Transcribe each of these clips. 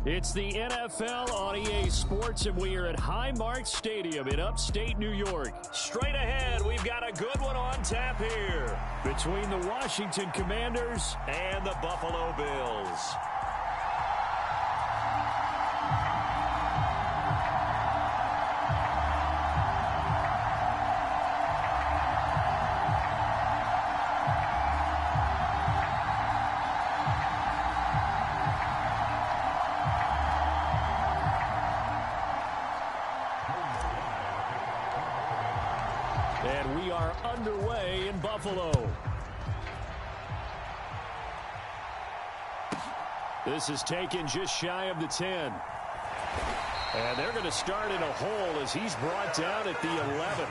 It's the NFL on EA Sports, and we are at Highmark Stadium in upstate New York. Straight ahead, we've got a good one on tap here between the Washington Commanders and the Buffalo Bills. And we are underway in Buffalo. This is taken just shy of the 10. And they're going to start in a hole as he's brought down at the 11.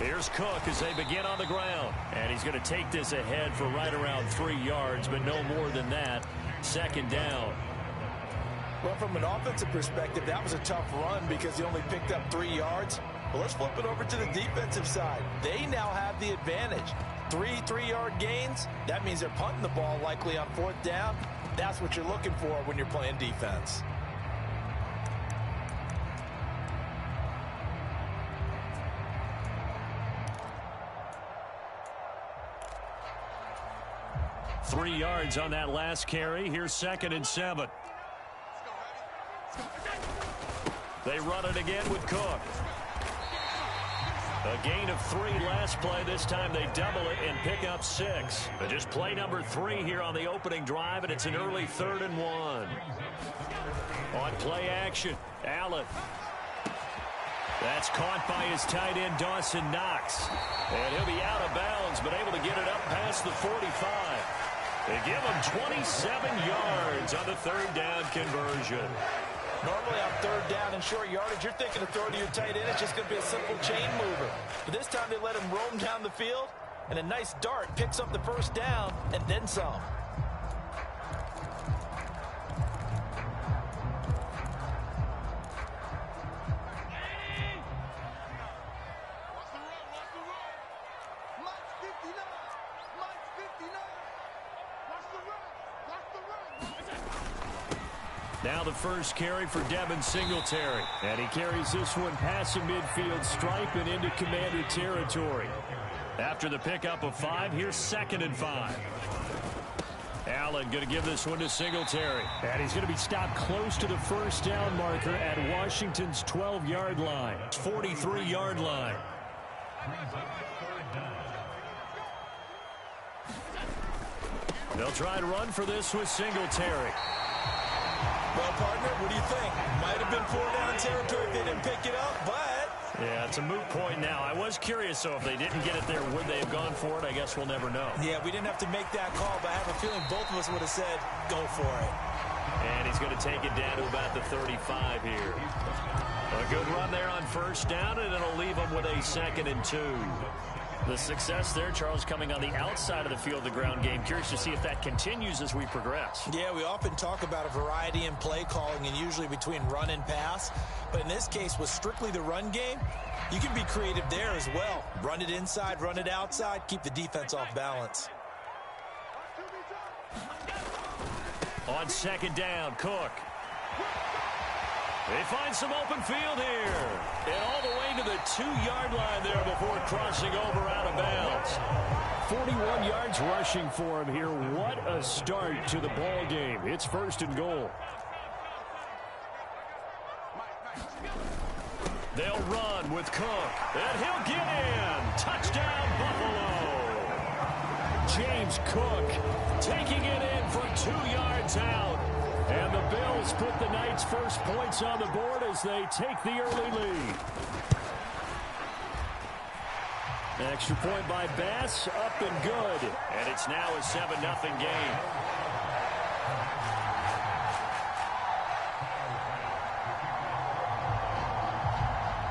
Here's Cook as they begin on the ground. And he's going to take this ahead for right around 3 yards, but no more than that. Second down. Well, from an offensive perspective, that was a tough run because he only picked up 3 yards. But let's flip it over to the defensive side. They now have the advantage. 3 3-yard gains. That means they're punting the ball likely on 4th down. That's what you're looking for when you're playing defense. Three yards on that last carry. Here's 2nd and 7. They run it again with Cook. A gain of 3 last play. This time they double it and pick up 6. But just play number 3 here on the opening drive, and it's an early 3rd and 1. On play action, Allen. That's caught by his tight end, Dawson Knox. And he'll be out of bounds, but able to get it up past the 45. They give him 27 yards on the 3rd down conversion. Normally on 3rd down and short yardage, you're thinking of throwing to your tight end. It's just going to be a simple chain mover. But this time they let him roam down the field, and a nice dart picks up the 1st down and then some. Now the first carry for Devin Singletary. And he carries this one past the midfield stripe and into Commander territory. After the pickup of 5, here's 2nd and 5. Allen going to give this one to Singletary. And he's going to be stopped close to the 1st down marker at Washington's 12-yard line. 43-yard line. They'll try and run for this with Singletary. Well, partner, what do you think? Might have been 4-down territory if they didn't pick it up, but... Yeah, it's a moot point now. I was curious, so if they didn't get it there, would they have gone for it? I guess we'll never know. Yeah, we didn't have to make that call, but I have a feeling both of us would have said, go for it. And he's going to take it down to about the 35 here. A good run there on 1st down, and it'll leave him with a 2nd and 2. The success there, Charles, coming on the outside of the field, the ground game. Curious to see if that continues as we progress. Yeah, we often talk about a variety in play calling and usually between run and pass. But in this case, with strictly the run game, you can be creative there as well. Run it inside, run it outside, keep the defense off balance. On 2nd down, Cook. They find some open field here. And all the way to the 2-yard line there before crossing over out of bounds. 41 yards rushing for him here. What a start to the ball game. It's 1st and goal. They'll run with Cook. And he'll get in. Touchdown, Buffalo. James Cook taking it in for 2 yards out. And the Bills put the Knights' first points on the board as they take the early lead. Extra point by Bass, up and good. And it's now a 7-0 game.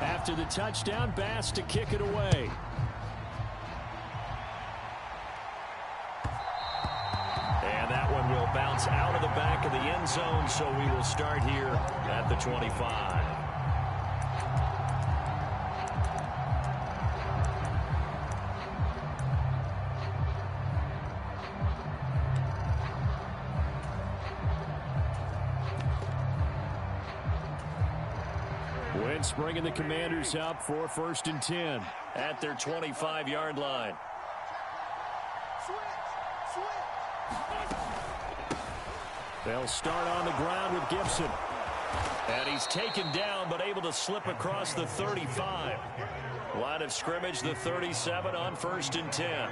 After the touchdown, Bass to kick it away. And that one will bounce out of the back of the end zone, so we will start here at the 25. Wentz bringing the Commanders up for 1st and 10 at their 25-yard line. They'll start on the ground with Gibson. And he's taken down but able to slip across the 35. Line of scrimmage, the 37 on 1st and 10.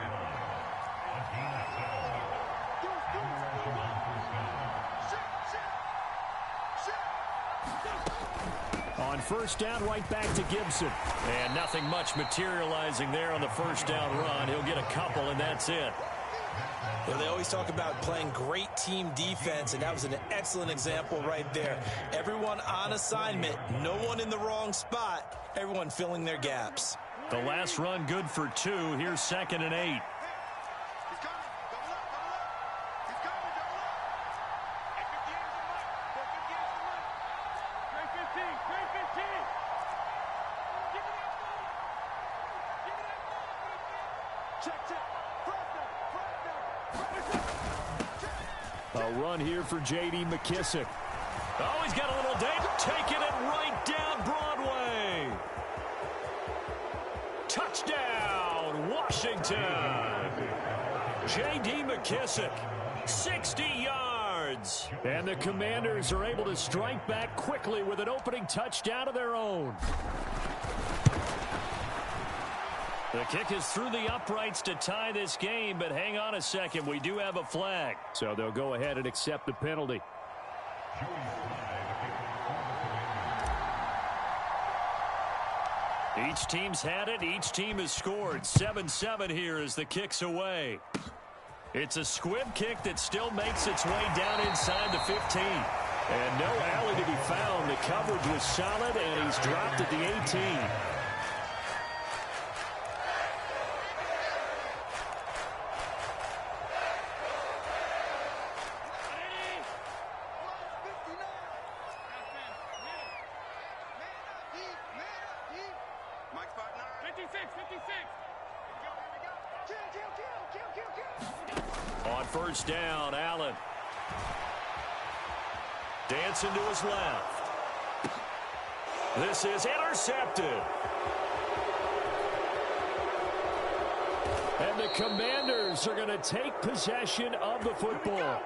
On 1st down, right back to Gibson. And nothing much materializing there on the 1st down run. He'll get a couple, and that's it. Well, they always talk about playing great team defense, and that was an excellent example right there. Everyone on assignment, no one in the wrong spot, everyone filling their gaps. The last run good for 2. Here's 2nd and 8. A run here for J.D. McKissick. Oh, he's got a little date. Taking it right down Broadway. Touchdown, Washington. J.D. McKissick, 60 yards. And the Commanders are able to strike back quickly with an opening touchdown of their own. The kick is through the uprights to tie this game, but hang on a second. We do have a flag. So they'll go ahead and accept the penalty. Each team's had it. Each team has scored. 7-7 here as the kick's away. It's a squib kick that still makes its way down inside the 15. And no alley to be found. The coverage was solid, and he's dropped at the 18. On 1st down, Allen. Dancing to his left. This is intercepted. And the Commanders are going to take possession of the football.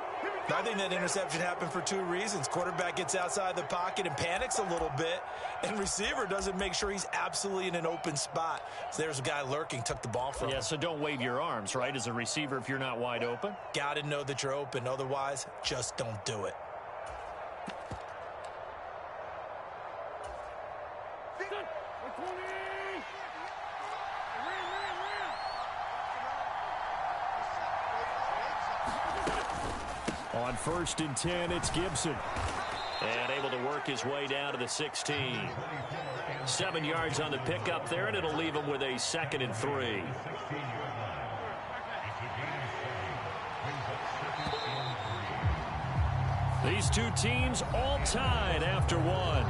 I think that interception happened for 2 reasons. Quarterback gets outside the pocket and panics a little bit, and receiver doesn't make sure he's absolutely in an open spot. So there's a guy lurking, took the ball from him. Yeah, so don't wave your arms, right, as a receiver if you're not wide open. Got to know that you're open. Otherwise, just don't do it. On 1st and 10, it's Gibson. And able to work his way down to the 16. 7 yards on the pickup there, and it'll leave him with a 2nd and 3. These two teams all tied after one.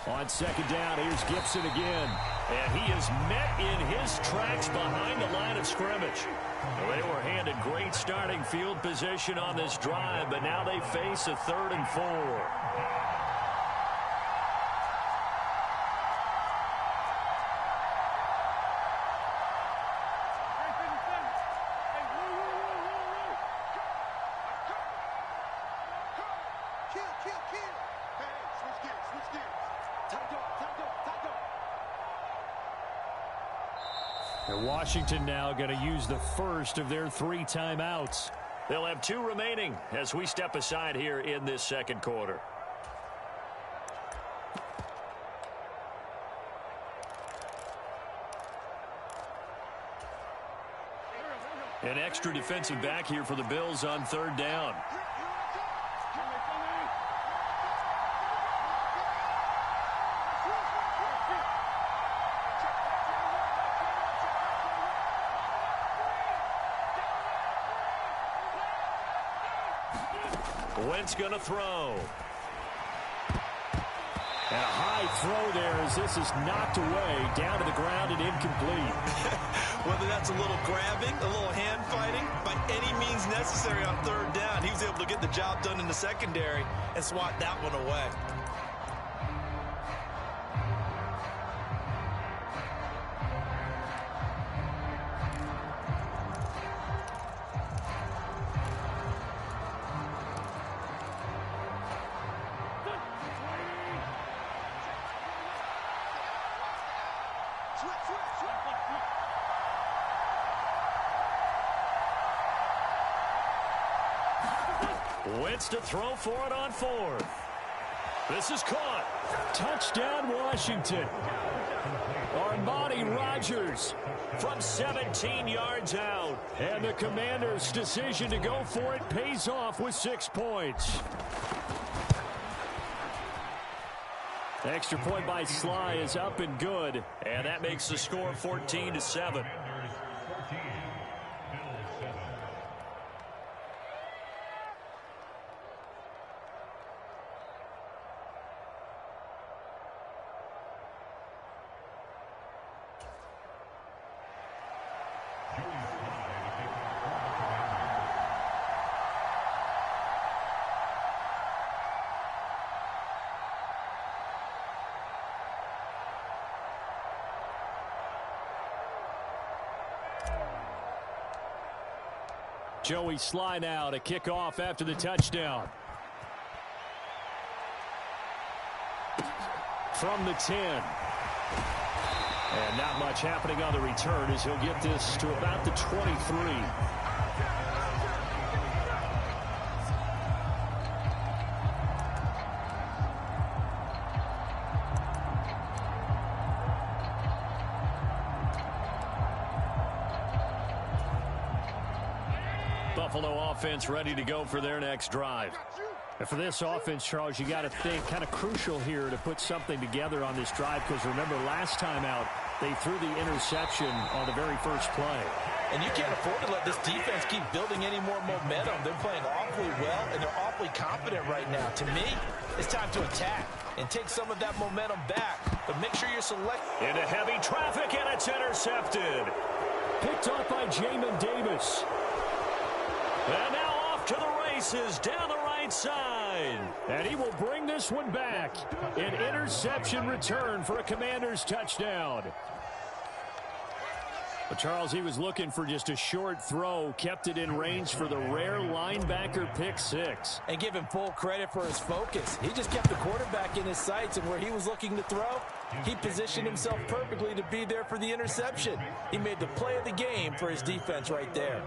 On 2nd down, here's Gibson again. And he is met in his tracks behind the line of scrimmage. Well, they were handed great starting field position on this drive, but now they face a 3rd and 4. And Washington now going to use the first of their 3 timeouts. They'll have 2 remaining as we step aside here in this second quarter. An extra defensive back here for the Bills on 3rd down. Wentz going to throw. And a high throw there as this is knocked away, down to the ground and incomplete. Whether that's a little grabbing, a little hand fighting, by any means necessary on 3rd down, he was able to get the job done in the secondary and swat that one away. Wentz to throw for it on 4th. This is caught. Touchdown, Washington. Armani Rogers from 17 yards out. And the Commanders' decision to go for it pays off with 6 points. Extra point by Sly is up and good. And that makes the score 14-7. Joey Sly now to kick off after the touchdown. From the 10. And not much happening on the return as he'll get this to about the 23. Buffalo offense ready to go for their next drive. And for this offense, Charles, you got to think kind of crucial here to put something together on this drive, because remember last time out they threw the interception on the very first play. And you can't afford to let this defense keep building any more momentum. They're playing awfully well, and they're awfully confident right now. To me, it's time to attack and take some of that momentum back. But make sure you're selecting. Into heavy traffic, and it's intercepted. Picked up by Jamin Davis. And now off to the races down the right side. And he will bring this one back. An interception return for a Commanders touchdown. But Charles, he was looking for just a short throw, kept it in range for the rare linebacker pick 6. And give him full credit for his focus. He just kept the quarterback in his sights, and where he was looking to throw, he positioned himself perfectly to be there for the interception. He made the play of the game for his defense right there.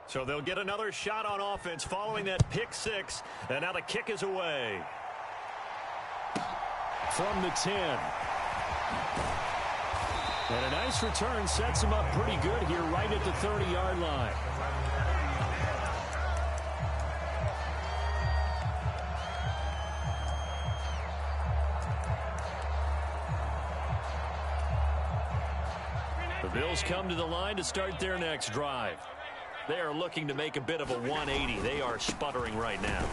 So they'll get another shot on offense following that pick 6. And now the kick is away. From the 10. And a nice return sets him up pretty good here right at the 30-yard line. The Bills come to the line to start their next drive. They are looking to make a bit of a 180. They are sputtering right now.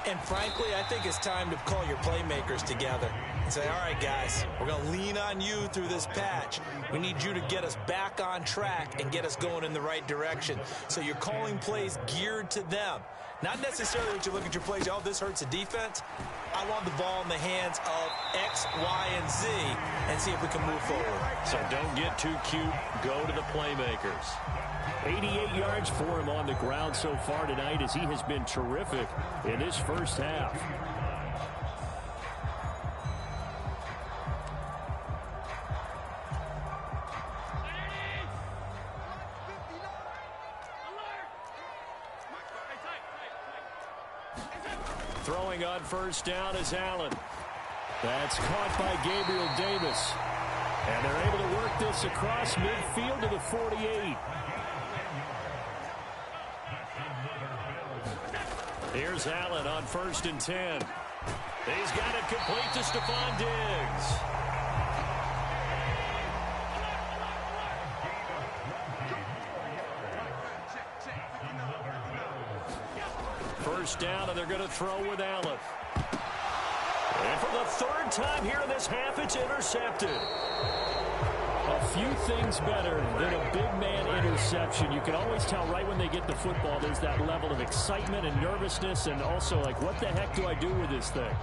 And frankly, I think it's time to call your playmakers together and say, all right, guys, we're going to lean on you through this patch. We need you to get us back on track and get us going in the right direction. So you're calling plays geared to them. Not necessarily that you look at your plays, oh, this hurts the defense. I want the ball in the hands of X, Y, and Z and see if we can move forward. So don't get too cute. Go to the playmakers. 88 yards for him on the ground so far tonight as he has been terrific in this first half. Throwing on first down is Allen. That's caught by Gabriel Davis. And they're able to work this across midfield to the 48. Here's Allen on 1st and 10. He's got it complete to Stephon Diggs. First down, and they're going to throw with Allen. And for the 3rd time here in this half, it's intercepted. A few things better than a big man interception. You can always tell right when they get the football, there's that level of excitement and nervousness, and also like, what the heck do I do with this thing?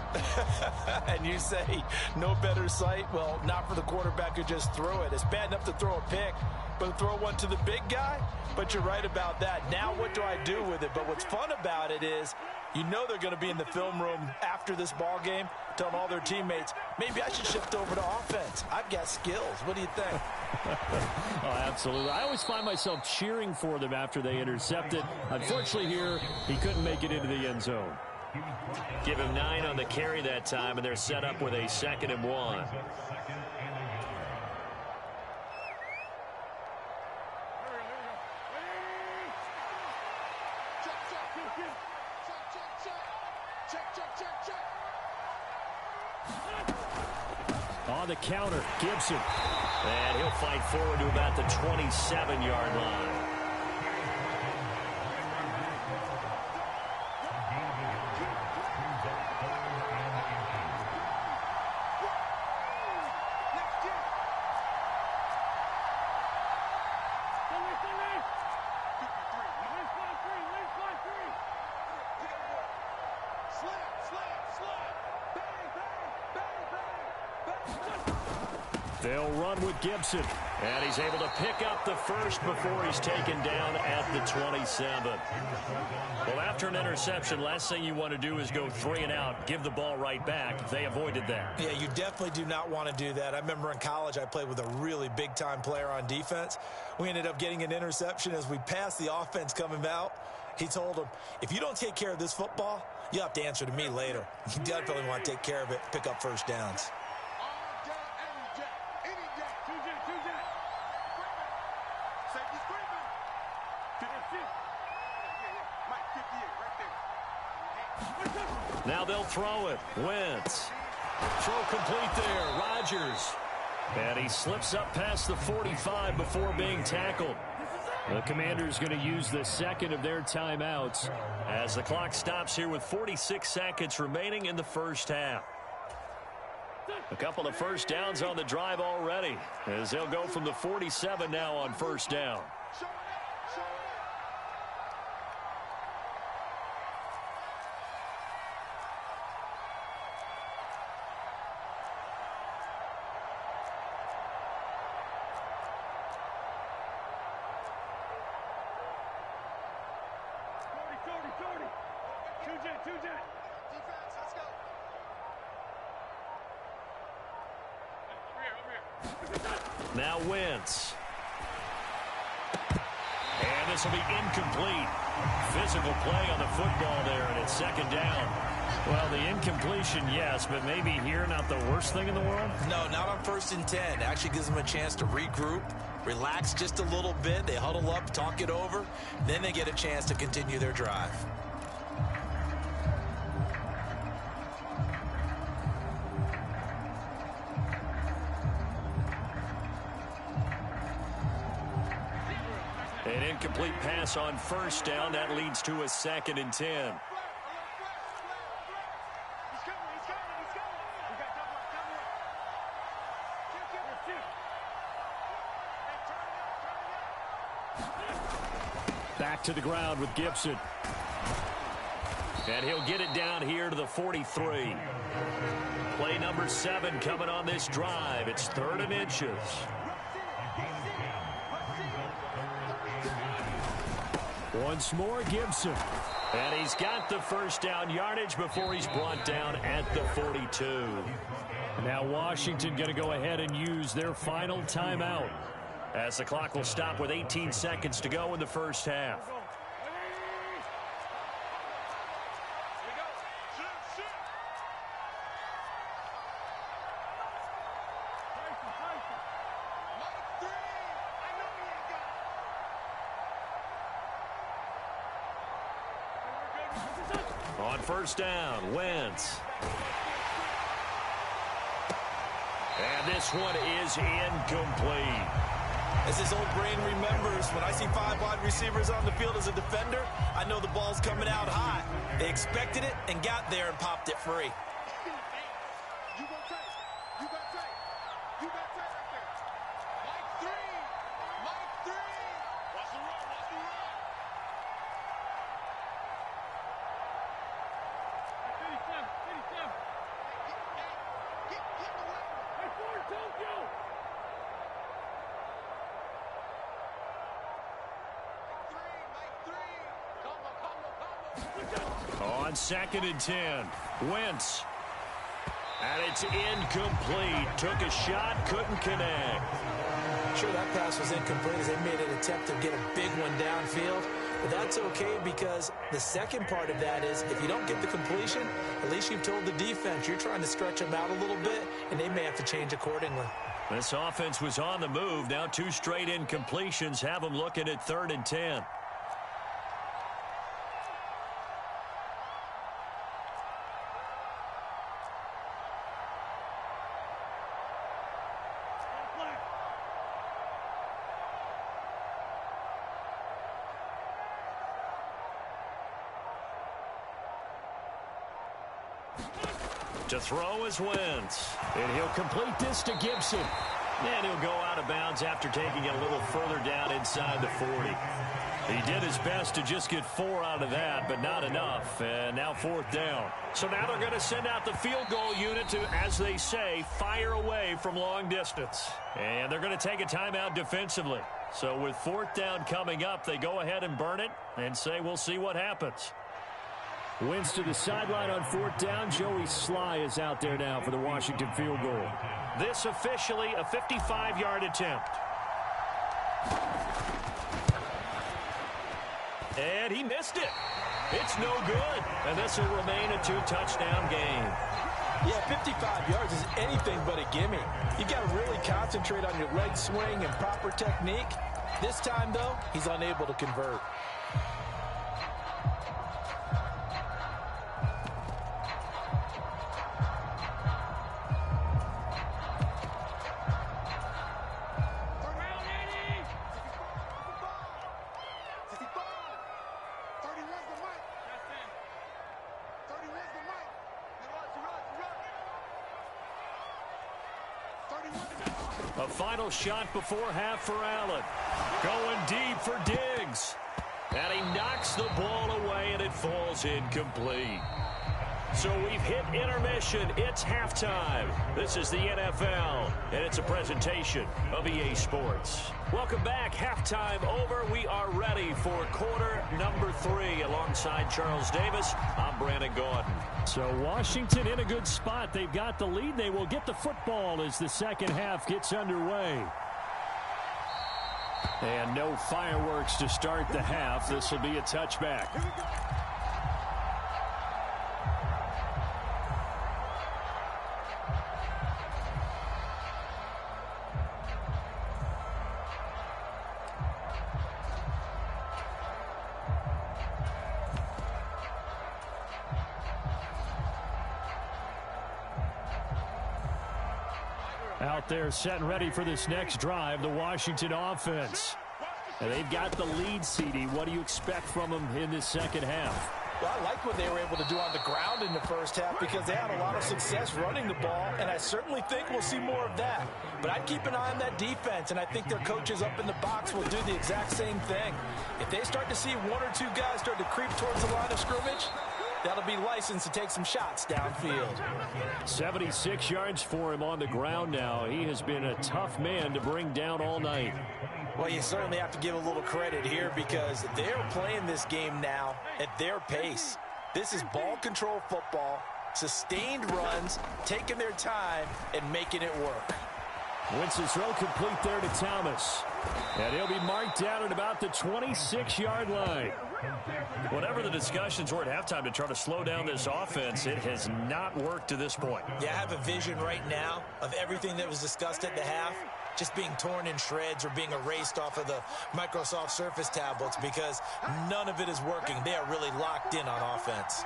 And you say, no better sight? Well, not for the quarterback who just threw it. It's bad enough to throw a pick, but to throw one to the big guy? But you're right about that. Now what do I do with it? But what's fun about it is, you know they're going to be in the film room after this ball game telling all their teammates, maybe I should shift over to offense. I've got skills. What do you think? Oh, absolutely. I always find myself cheering for them after they intercept it. Unfortunately here, he couldn't make it into the end zone. Give him 9 on the carry that time, and they're set up with a 2nd and 1. On the counter, Gibson. And he'll fight forward to about the 27-yard line. They'll run with Gibson, and he's able to pick up the first before he's taken down at the 27. Well, after an interception, last thing you want to do is go 3 and out, give the ball right back. They avoided that. Yeah, you definitely do not want to do that. I remember in college I played with a really big-time player on defense. We ended up getting an interception as we passed the offense coming out. He told him, if you don't take care of this football, you'll have to answer to me later. You definitely want to take care of it, pick up first downs. Now they'll throw it. Wentz. Throw complete there. Rodgers. And he slips up past the 45 before being tackled. The Commanders going to use the 2nd of their timeouts as the clock stops here with 46 seconds remaining in the first half. A couple of first downs on the drive already as they'll go from the 47 now on first down. Now Wentz. And this will be incomplete. Physical play on the football there, and it's 2nd down. Well, the incompletion, yes, but maybe here not the worst thing in the world? No, not on 1st and 10. Actually gives them a chance to regroup, relax just a little bit. They huddle up, talk it over. Then they get a chance to continue their drive. An incomplete pass on first down. That leads to a 2nd and 10. Back to the ground with Gibson. And he'll get it down here to the 43. Play number 7 coming on this drive. It's 3rd and inches. Once more, Gibson. And he's got the first down yardage before he's brought down at the 42. Now Washington going to go ahead and use their final timeout, as the clock will stop with 18 seconds to go in the first half. On first down, Wentz. And this one is incomplete. As his old brain remembers, when I see 5 wide receivers on the field as a defender, I know the ball's coming out high. They expected it and got there and popped it free. On 2nd and 10, Wentz. And it's incomplete. Took a shot, couldn't connect. Sure, that pass was incomplete as they made an attempt to get a big one downfield. But that's okay, because the second part of that is if you don't get the completion, at least you've told the defense you're trying to stretch them out a little bit, and they may have to change accordingly. This offense was on the move. Now 2 straight incompletions have them looking at 3rd and 10. To throw is Wentz. And he'll complete this to Gibson. And he'll go out of bounds after taking it a little further down inside the 40. He did his best to just get 4 out of that, but not enough. And now 4th down. So now they're going to send out the field goal unit to, as they say, fire away from long distance. And they're going to take a timeout defensively. So with 4th down coming up, they go ahead and burn it and say, we'll see what happens. Wentz to the sideline on 4th down. Joey Sly is out there now for the Washington field goal. This officially a 55-yard attempt. And he missed it. It's no good. And this will remain a 2-touchdown game. Yeah, 55 yards is anything but a gimme. You've got to really concentrate on your leg swing and proper technique. This time, though, he's unable to convert. A final shot before half for Allen. Going deep for Diggs. And he knocks the ball away, and it falls incomplete. So we've hit intermission. It's halftime. This is the NFL, and it's a presentation of EA Sports. Welcome back. Halftime over. We are ready for quarter number 3. Alongside Charles Davis, I'm Brandon Gaudin. So Washington in a good spot. They've got the lead. They will get the football as the second half gets underway. And no fireworks to start the half. This will be a touchback. Out there set and ready for this next drive, the Washington offense. And they've got the lead, CD. What do you expect from them in this second half? Well, I like what they were able to do on the ground in the first half because they had a lot of success running the ball, and I certainly think we'll see more of that. But I'd keep an eye on that defense, and I think their coaches up in the box will do the exact same thing. If they start to see one or two guys start to creep towards the line of scrimmage, that'll be licensed to take some shots downfield. 76 yards for him on the ground now. He has been a tough man to bring down all night. Well, you certainly have to give a little credit here because they're playing this game now at their pace. This is ball control football, sustained runs, taking their time, and making it work. Winston's throw complete there to Thomas. And he'll be marked down at about the 26-yard line. Whatever the discussions were at halftime to try to slow down this offense, it has not worked to this point. Yeah, I have a vision right now of everything that was discussed at the half just being torn in shreds or being erased off of the Microsoft Surface tablets because none of it is working. They are really locked in on offense.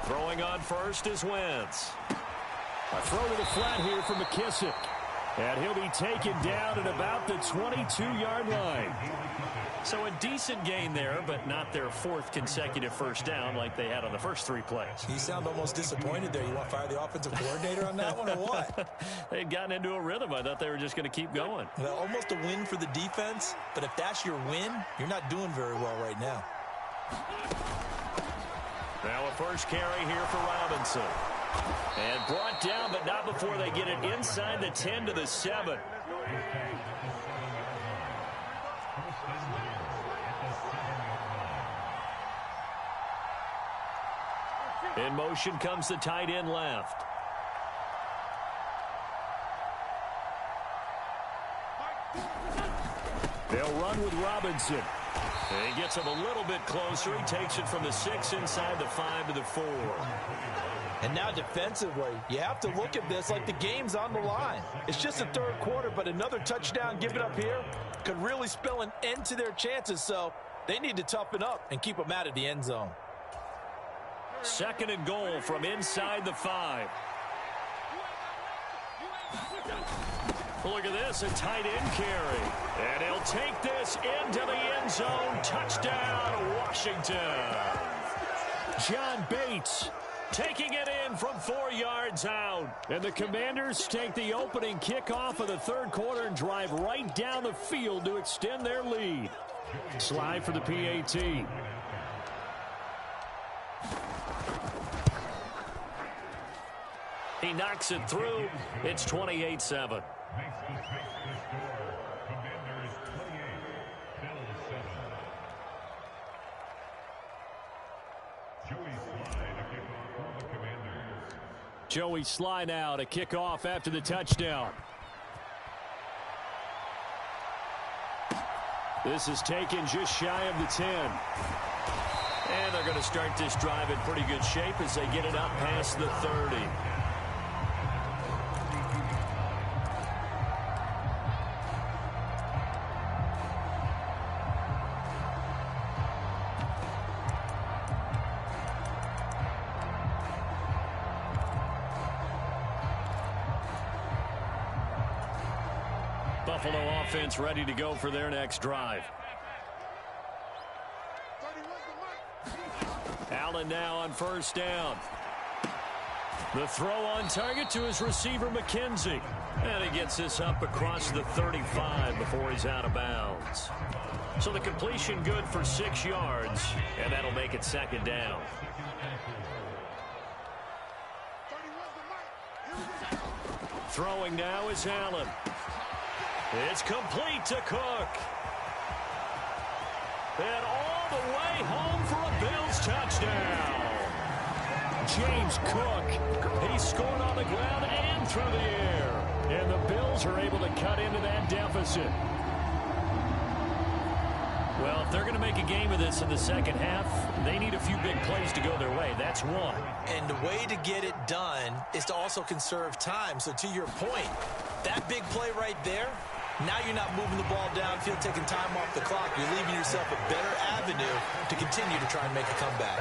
Throwing on first is Wentz. A throw to the flat here from McKissick. And he'll be taken down at about the 22-yard line. So a decent gain there, but not their fourth consecutive first down like they had on the first three plays. You sound almost disappointed there. You want to fire the offensive coordinator on that one or what? They'd gotten into a rhythm. I thought they were just going to keep going. Well, almost a win for the defense, but if that's your win, you're not doing very well right now. Now a first carry here for Robinson. And brought down, but not before they get it inside the 10 to the 7. In motion comes the tight end left. They'll run with Robinson. And he gets him a little bit closer. He takes it from the 6 inside the 5 to the 4. And now defensively, you have to look at this like the game's on the line. It's just the third quarter, but another touchdown given up here could really spell an end to their chances. So they need to toughen up and keep them out of the end zone. Second and goal from inside the 5. Look at this, a tight end carry. And he'll take this into the end zone. Touchdown, Washington. John Bates taking it in from 4 yards out. And the Commanders take the opening kickoff of the third quarter and drive right down the field to extend their lead. Slide for the PAT. He knocks it through. It's 28-7. Joey Sly now to kick off after the touchdown. This is taken just shy of the 10. And they're going to start this drive in pretty good shape as they get it up past the 30. Buffalo offense ready to go for their next drive. Allen now on first down. The throw on target to his receiver, McKenzie. And he gets this up across the 35 before he's out of bounds. So the completion good for 6 yards, and that'll make it second down. Throwing now is Allen. It's complete to Cook. And all the way home for a Bills touchdown. James Cook, he scored on the ground and through the air. And the Bills are able to cut into that deficit. Well, if they're going to make a game of this in the second half, they need a few big plays to go their way. That's one. And the way to get it done is to also conserve time. So to your point, that big play right there, now you're not moving the ball downfield, taking time off the clock. You're leaving yourself a better avenue to continue to try and make a comeback.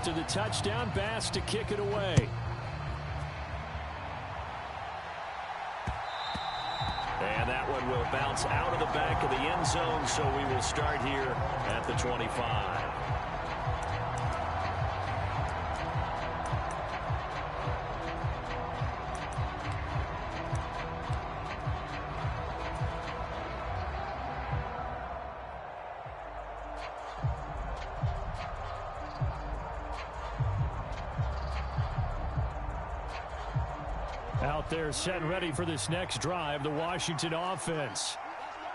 after the touchdown, Bass to kick it away. And that one will bounce out of the back of the end zone, so we will start here at the 25. Out there set ready for this next drive, the Washington offense.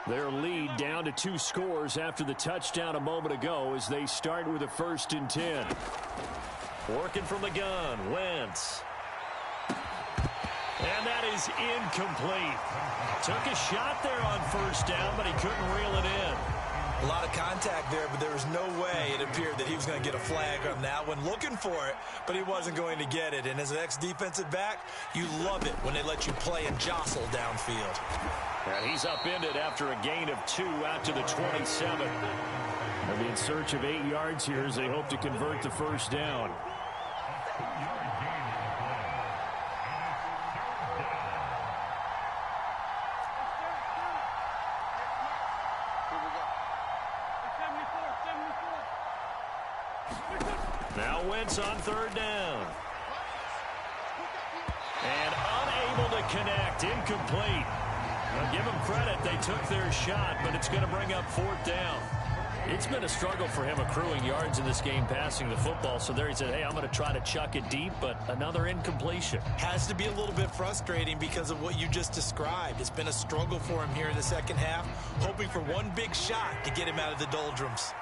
Their lead down to 2 scores after the touchdown a moment ago as they start with a 1st and 10. Working from the gun, Wentz. And that is incomplete. Took a shot there on 1st down, but he couldn't reel it in. A lot of contact there, but there was no way it appeared that he was going to get a flag on that one. Looking for it, but he wasn't going to get it. And as an ex-defensive back, you love it when they let you play and jostle downfield. And he's upended after a gain of 2 out to the 27. They'll be in search of 8 yards here as they hope to convert the 1st down. Now Wentz on 3rd down. And unable to connect. Incomplete. Now give them credit. They took their shot, but it's going to bring up 4th down. It's been a struggle for him accruing yards in this game passing the football. So there he said, hey, I'm going to try to chuck it deep, but another incompletion. Has to be a little bit frustrating because of what you just described. It's been a struggle for him here in the second half, hoping for one big shot to get him out of the doldrums.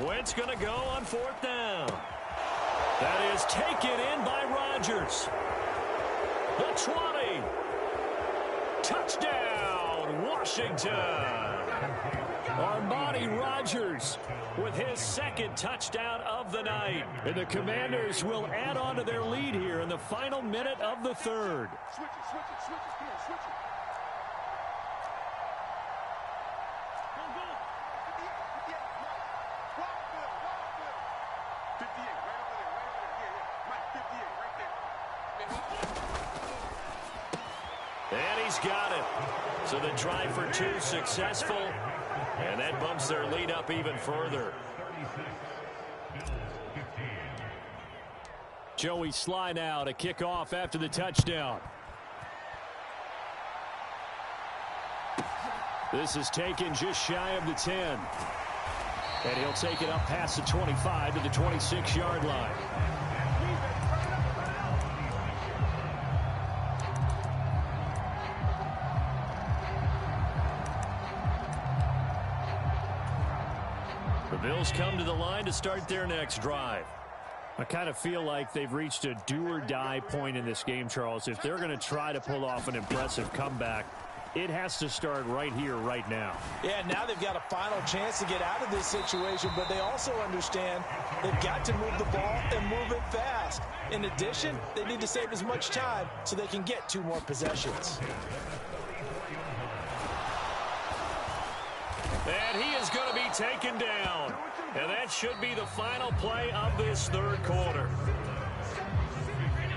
Wentz going to go on 4th down. That is taken in by Rodgers. The 20. Touchdown, Washington. Armani Rodgers with his 2nd touchdown of the night. And the Commanders will add on to their lead here in the final minute of the 3rd. And he's got it. So the try for 2 successful. And that bumps their lead up even further. Joey Sly now to kick off after the touchdown. This is taken just shy of the 10. And he'll take it up past the 25 to the 26-yard line. The Bills come to the line to start their next drive. I kind of feel like they've reached a do-or-die point in this game, Charles. If they're going to try to pull off an impressive comeback, it has to start right here, right now. Yeah, now they've got a final chance to get out of this situation, but they also understand they've got to move the ball and move it fast. In addition, they need to save as much time so they can get 2 more possessions. And he is going to be taken down. And that should be the final play of this 3rd quarter.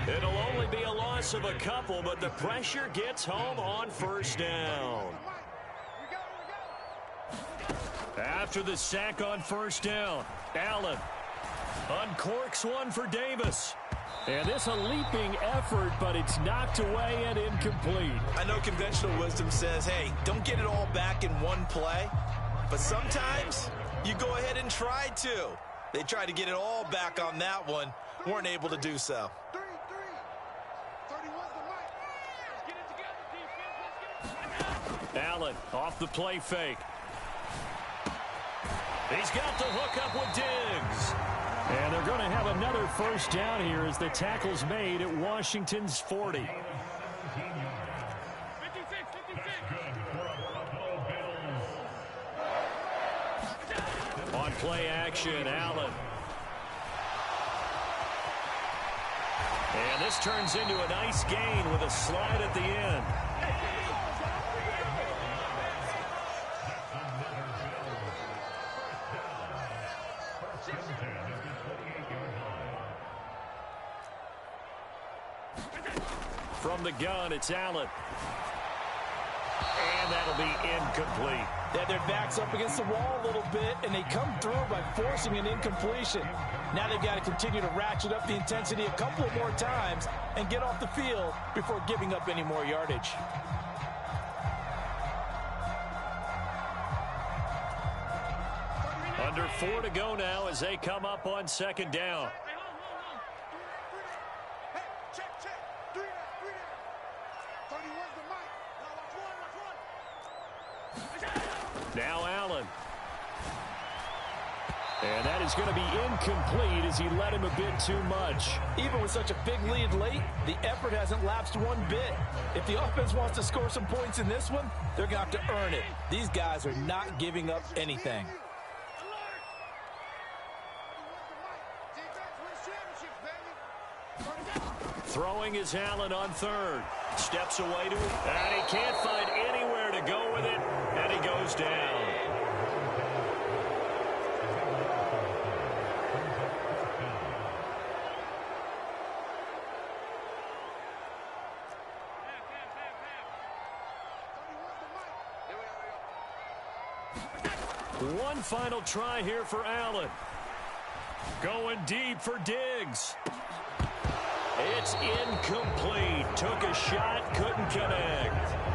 It'll only be a loss of a couple, but the pressure gets home on 1st down. After the sack on 1st down, Allen uncorks one for Davis. And this a leaping effort, but it's knocked away and incomplete. I know conventional wisdom says, hey, don't get it all back in one play. But sometimes you go ahead and try to. They tried to get it all back on that one. Weren't able to do so. Allen off the play fake. He's got the hook up with Diggs. And they're going to have another 1st down here as the tackle's made at Washington's 40. On play action, Allen. And this turns into a nice gain with a slide at the end. From the gun, it's Allen. And that'll be incomplete. They had their backs up against the wall a little bit, and they come through by forcing an incompletion. Now they've got to continue to ratchet up the intensity a couple of more times and get off the field before giving up any more yardage. Under 4 to go now as they come up on second down. Now Allen. And that is going to be incomplete as he led him a bit too much. Even with such a big lead late, the effort hasn't lapsed one bit. If the offense wants to score some points in this one, they're going to have to earn it. These guys are not giving up anything. Throwing is Allen on third. Steps away to it. And he can't find anywhere to go with it. And he goes down. One final try here for Allen. Going deep for Diggs. It's incomplete. Took a shot, couldn't connect.